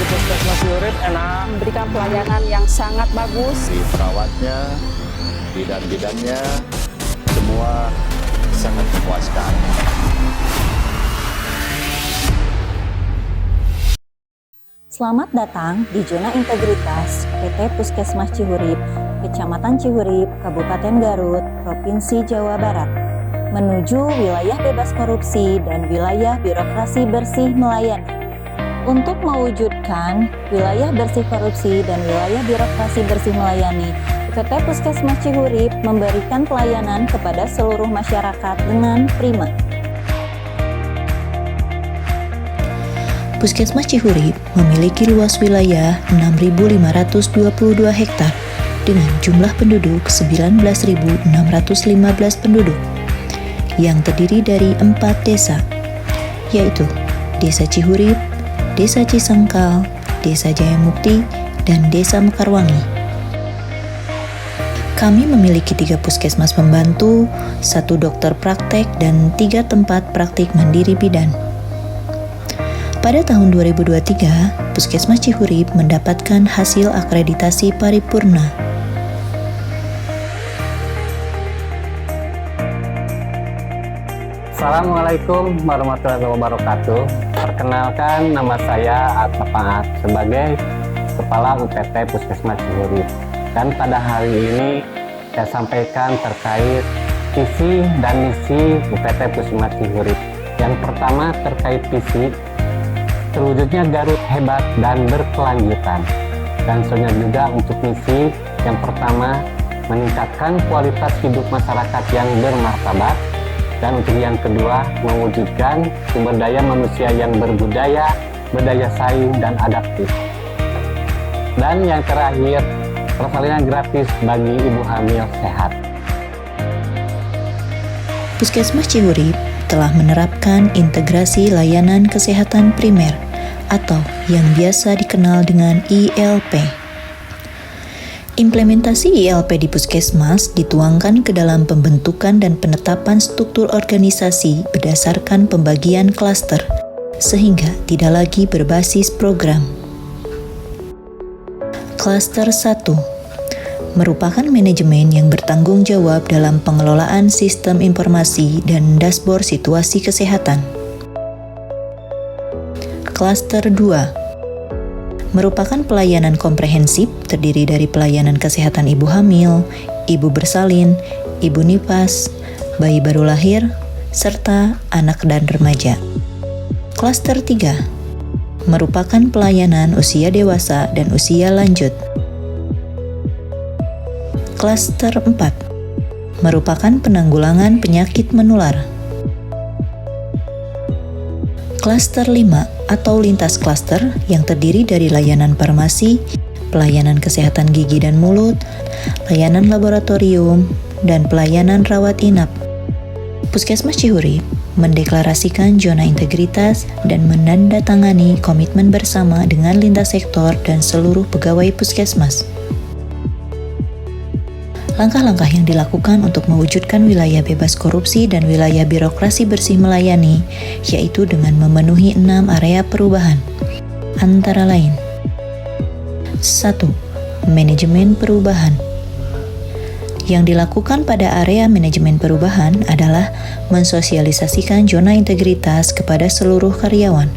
di Puskesmas Cihurip enak. Memberikan pelayanan yang sangat bagus. Si perawatnya, bidan-bidannya, semua sangat memuaskan. Selamat datang di Zona Integritas PT Puskesmas Cihurip, Kecamatan Cihurip, Kabupaten Garut, Provinsi Jawa Barat, menuju wilayah bebas korupsi dan wilayah birokrasi bersih melayani. Untuk mewujudkan wilayah bersih korupsi dan wilayah birokrasi bersih melayani, PT Puskesmas Cihurip memberikan pelayanan kepada seluruh masyarakat dengan prima. Puskesmas Cihurip memiliki luas wilayah 6.522 hektar dengan jumlah penduduk 19.615 penduduk yang terdiri dari 4 desa, yaitu Desa Cihurip, Desa Cisangkal, Desa Jayamukti, dan Desa Mekarwangi. Kami memiliki 3 puskesmas pembantu, 1 dokter praktek, dan 3 tempat praktik mandiri bidan. Pada tahun 2023, Puskesmas Cihurip mendapatkan hasil akreditasi paripurna. Assalamualaikum warahmatullahi wabarakatuh. Perkenalkan, nama saya Atta Paat sebagai Kepala UPT Puskesmas Cihurip. Dan pada hari ini saya sampaikan terkait visi dan misi UPT Puskesmas Cihurip. Yang pertama terkait visi, terwujudnya Garut hebat dan berkelanjutan. Dan selanjutnya juga untuk misi, yang pertama meningkatkan kualitas hidup masyarakat yang bermartabat. Dan untuk yang kedua, mewujudkan sumber daya manusia yang berbudaya, berdaya saing, dan adaptif. Dan yang terakhir, persalinan gratis bagi ibu hamil sehat. Puskesmas Cihurip telah menerapkan integrasi layanan kesehatan primer atau yang biasa dikenal dengan ILP. Implementasi ILP di Puskesmas dituangkan ke dalam pembentukan dan penetapan struktur organisasi berdasarkan pembagian klaster, sehingga tidak lagi berbasis program. Klaster 1 merupakan manajemen yang bertanggung jawab dalam pengelolaan sistem informasi dan dashboard situasi kesehatan. Klaster 2 merupakan pelayanan komprehensif terdiri dari pelayanan kesehatan ibu hamil, ibu bersalin, ibu nifas, bayi baru lahir, serta anak dan remaja. Klaster 3 merupakan pelayanan usia dewasa dan usia lanjut. Klaster 4 merupakan penanggulangan penyakit menular. Klaster 5 atau lintas klaster yang terdiri dari layanan farmasi, pelayanan kesehatan gigi dan mulut, layanan laboratorium, dan pelayanan rawat inap. Puskesmas Cihurip mendeklarasikan zona integritas dan menandatangani komitmen bersama dengan lintas sektor dan seluruh pegawai puskesmas. Langkah-langkah yang dilakukan untuk mewujudkan wilayah bebas korupsi dan wilayah birokrasi bersih melayani, yaitu dengan memenuhi 6 area perubahan, antara lain 1. Manajemen perubahan. Yang dilakukan pada area manajemen perubahan adalah mensosialisasikan zona integritas kepada seluruh karyawan.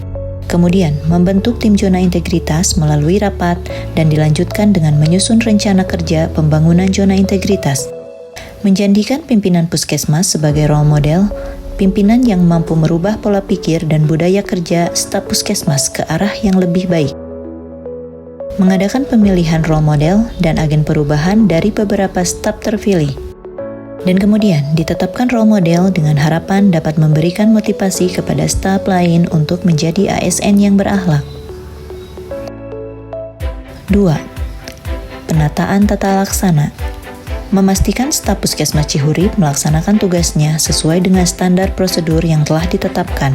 Kemudian, membentuk tim zona integritas melalui rapat dan dilanjutkan dengan menyusun rencana kerja pembangunan zona integritas. Menjadikan pimpinan puskesmas sebagai role model, pimpinan yang mampu merubah pola pikir dan budaya kerja staf puskesmas ke arah yang lebih baik. Mengadakan pemilihan role model dan agen perubahan dari beberapa staf terpilih. Dan kemudian ditetapkan role model dengan harapan dapat memberikan motivasi kepada staf lain untuk menjadi ASN yang berakhlak. 2. Penataan tata laksana. Memastikan staf Puskesmas Cihurip melaksanakan tugasnya sesuai dengan standar prosedur yang telah ditetapkan.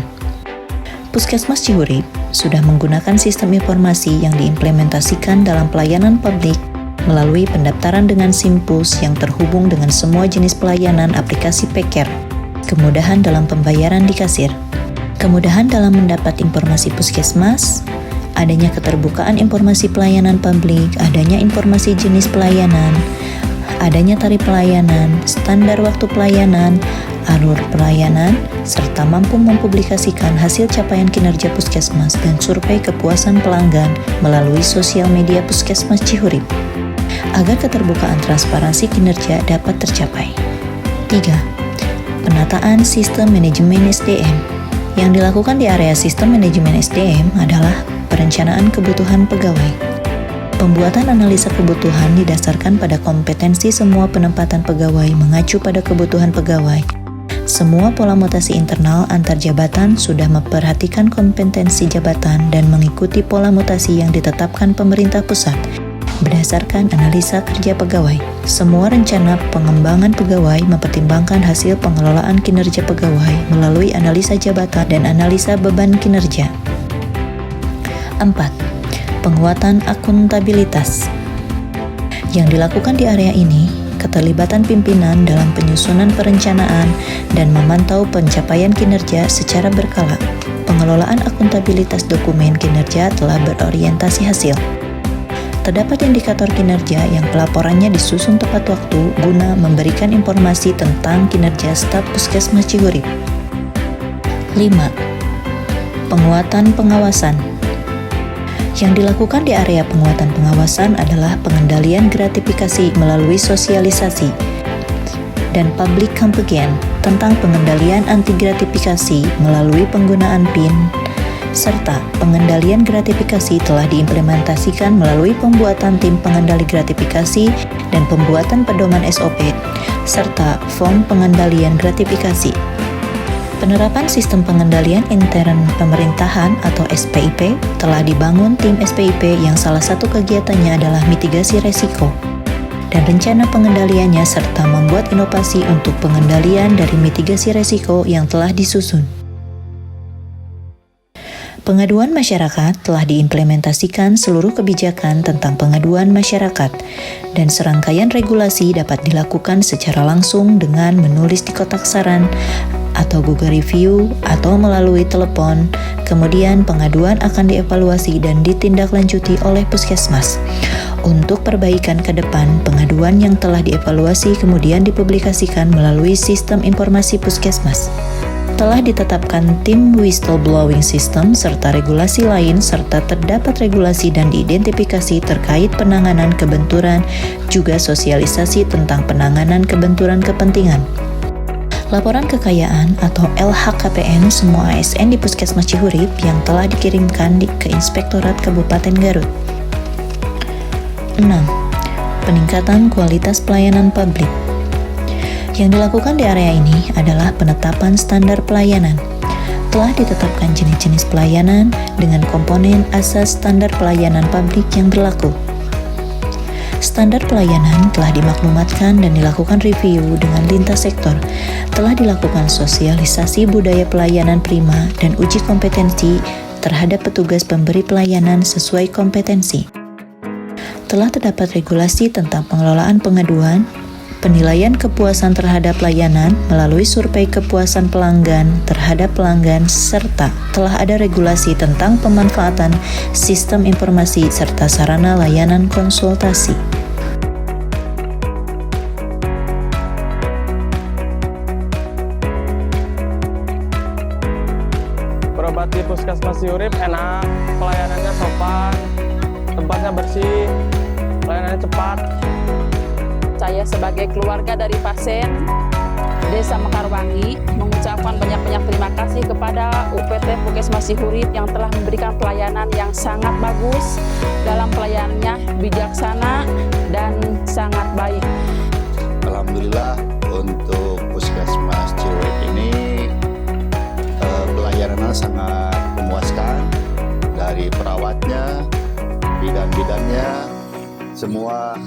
Puskesmas Cihurip sudah menggunakan sistem informasi yang diimplementasikan dalam pelayanan publik melalui pendaftaran dengan Simpus yang terhubung dengan semua jenis pelayanan aplikasi Peker, kemudahan dalam pembayaran di kasir, kemudahan dalam mendapat informasi puskesmas, adanya keterbukaan informasi pelayanan publik, adanya informasi jenis pelayanan, adanya tarif pelayanan, standar waktu pelayanan, alur pelayanan, serta mampu mempublikasikan hasil capaian kinerja Puskesmas dan survei kepuasan pelanggan melalui sosial media Puskesmas Cihurip, agar keterbukaan transparansi kinerja dapat tercapai. 3. Penataan sistem manajemen SDM. Yang dilakukan di area sistem manajemen SDM adalah perencanaan kebutuhan pegawai. Pembuatan analisa kebutuhan didasarkan pada kompetensi semua penempatan pegawai mengacu pada kebutuhan pegawai. Semua pola mutasi internal antar jabatan sudah memperhatikan kompetensi jabatan dan mengikuti pola mutasi yang ditetapkan pemerintah pusat berdasarkan analisa kerja pegawai. Semua rencana pengembangan pegawai mempertimbangkan hasil pengelolaan kinerja pegawai melalui analisa jabatan dan analisa beban kinerja. 4. Penguatan akuntabilitas. Yang dilakukan di area ini, keterlibatan pimpinan dalam penyusunan perencanaan dan memantau pencapaian kinerja secara berkala. Pengelolaan akuntabilitas dokumen kinerja telah berorientasi hasil. Terdapat indikator kinerja yang pelaporannya disusun tepat waktu guna memberikan informasi tentang kinerja staf Puskesmas Cihurip. 5. Penguatan pengawasan. Yang dilakukan di area penguatan pengawasan adalah pengendalian gratifikasi melalui sosialisasi dan public campaign tentang pengendalian anti gratifikasi melalui penggunaan PIN, serta pengendalian gratifikasi telah diimplementasikan melalui pembuatan tim pengendali gratifikasi dan pembuatan pedoman SOP, serta form pengendalian gratifikasi. Penerapan sistem pengendalian intern pemerintahan atau SPIP telah dibangun tim SPIP yang salah satu kegiatannya adalah mitigasi resiko dan rencana pengendaliannya serta membuat inovasi untuk pengendalian dari mitigasi resiko yang telah disusun. Pengaduan masyarakat telah diimplementasikan seluruh kebijakan tentang pengaduan masyarakat dan serangkaian regulasi dapat dilakukan secara langsung dengan menulis di kotak saran atau Google Review atau melalui telepon. Kemudian pengaduan akan dievaluasi dan ditindaklanjuti oleh Puskesmas. Untuk perbaikan ke depan, pengaduan yang telah dievaluasi kemudian dipublikasikan melalui sistem informasi Puskesmas. Telah ditetapkan tim whistleblowing system serta regulasi lain serta terdapat regulasi dan diidentifikasi terkait penanganan kebenturan juga sosialisasi tentang penanganan kebenturan kepentingan. Laporan kekayaan atau LHKPN semua ASN di Puskesmas Cihurip yang telah dikirimkan ke Inspektorat Kabupaten Garut. 6. Peningkatan kualitas pelayanan publik. Yang dilakukan di area ini adalah penetapan standar pelayanan. Telah ditetapkan jenis-jenis pelayanan dengan komponen asas standar pelayanan publik yang berlaku. Standar pelayanan telah dimaklumatkan dan dilakukan review dengan lintas sektor. Telah dilakukan sosialisasi budaya pelayanan prima dan uji kompetensi terhadap petugas pemberi pelayanan sesuai kompetensi. Telah terdapat regulasi tentang pengelolaan pengaduan, penilaian kepuasan terhadap layanan melalui survei kepuasan pelanggan terhadap pelanggan, serta telah ada regulasi tentang pemanfaatan sistem informasi serta sarana layanan konsultasi. Berobat di Puskesmas Cihurip enak, pelayanannya sopan, tempatnya bersih, pelayanannya cepat. Saya sebagai keluarga dari pasien Desa Mekarwangi mengucapkan banyak-banyak terima kasih kepada UPT Puskesmas Cihurip yang telah memberikan pelayanan yang sangat bagus, dalam pelayanannya bijaksana dan sangat baik. Alhamdulillah untuk Puskesmas Cihurip ini pelayanannya sangat memuaskan, dari perawatnya, bidan-bidannya, semua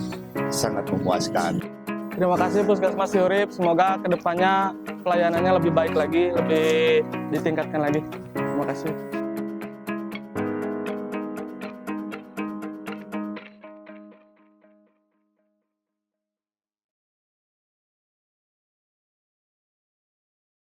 sangat memuaskan. Terima kasih Puskesmas Cihurip, semoga kedepannya pelayanannya lebih baik lagi, lebih ditingkatkan lagi. Terima kasih.